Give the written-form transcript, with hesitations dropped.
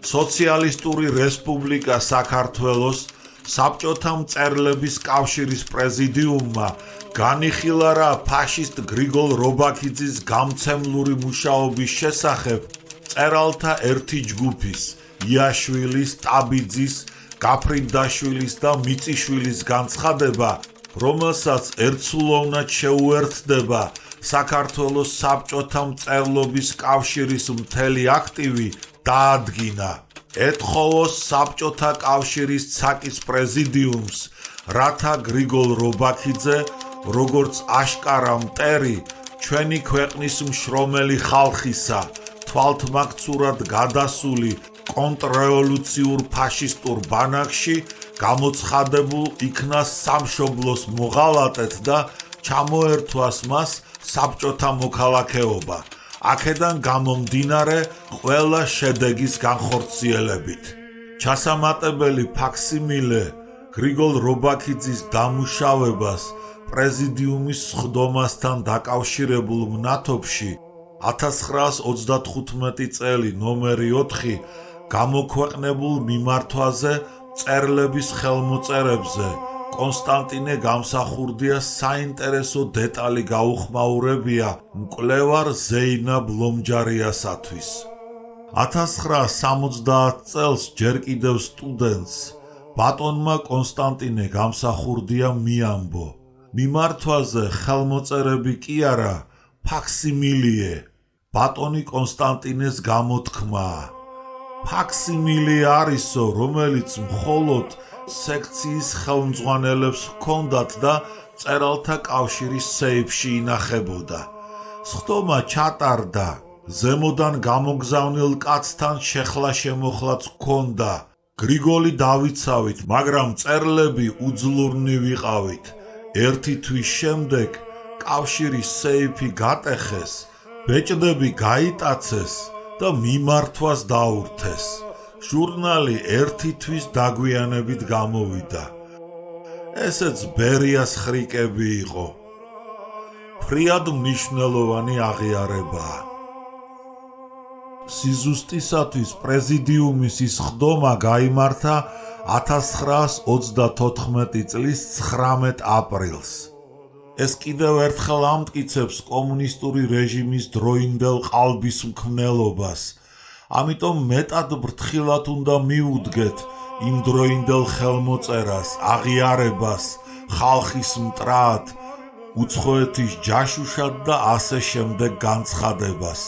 სოციალისტური რესპუბლიკა საქართველოს საბჭოთა მწერლების კავშირის პრეზიდიუმმა განიხილა რა ფაშისტ გრიგოლ რობაქიძის გამცემლური მუშაობის შესახებ მწერალთა ერთი ჯგუფის იაშვილის, ტაბიძის, გაფრინდაშვილის და მიწიშვილის განცხადება, რომელსაც ერთსულოვნად შეუერთდება საქართველოს საბჭოთა მწერლობის კავშირის მთელი აქტივი, დაადგინა. ეთხოვოს საბჭოთა კავშირის ცაკის პრეზიდიუმს, რათა გრიგოლ რობაქიძე, როგორც აშკარა მტერი, ჩვენი ქვეყნის მშრომელი ხალხისა, თვალთმაქცურად გადასული კონტრრევოლუციურ ფაშისტურ ბანაკში გამოცხადებულ იქნა სამშობლოს მოღალატედ და ჩამოერთვას მას საბჭოთა მოქალაქეობა. აქედან გამომდინარე ყველა შედეგის განხორციელებით. ჩასამატებელი ფაქსიმილე გრიგოლ რობაქიძის დამუშავებას პრეზიდიუმის სხდომასთან დაკავშირებულ მნათობში 1935 წელი ნომერი 4 გამოქვეყნებულ მიმართვაზე მწერლების ხელმოწერებზე კონსტანტინე გამსახურდიას საინტერესო დეტალი გაუხმაურებია მკვლევარ ზეინაბ ლომჯარიასათვის. 1970 წელს ჯერ კიდევ სტუდენტს ბატონმა კონსტანტინე გამსახურდია მიამბო, მიმართვაზე ხელმოწერები კი არა, ფაქსიმილია, ბატონი კონსტანტინეს გამოთქმაა. ფაქსიმილია არისო, რომელიც მხოლოდ სექციის ხელმძღვანელებს ჰქონდათ და მწერალთა კავშირის სეიფში ინახებოდა. სხდომა ჩატარდა, ზემოდან გამოგზავნილ კაცთან შეხლა-შემოხლაც ჰქონდა. გრიგოლი დავიცავით, მაგრამ მწერლები უძლურნი ვიყავით. ერთი თვის შემდეგ კავშირის სეიფი გატეხეს, ბეჭდები გაიტაცეს და მიმართვას დაურთეს. ჟურნალი ერთი თვის დაგვიანებით გამოვიდა. ესეც ბერიას ხრიკები იყო. ფრიად მნიშვნელოვანი აღიარებაა. სიზუსტისათვის პრეზიდიუმის ის სხდომა გაიმართა 1934 წლის 19 აპრილს. ეს კიდევ ერთხელ ამტკიცებს კომუნისტური რეჟიმის დროინდელ ყალბის მქმნელობას. ამიტომ მეტად ბრთხილად უნდა მიუდგეთ იმ დროინდელ ხელმოწერას, აღიარებას, ხალხის მტრად, უცხოეთის ჯაშუშად და ასე შემდეგ განცხადებას.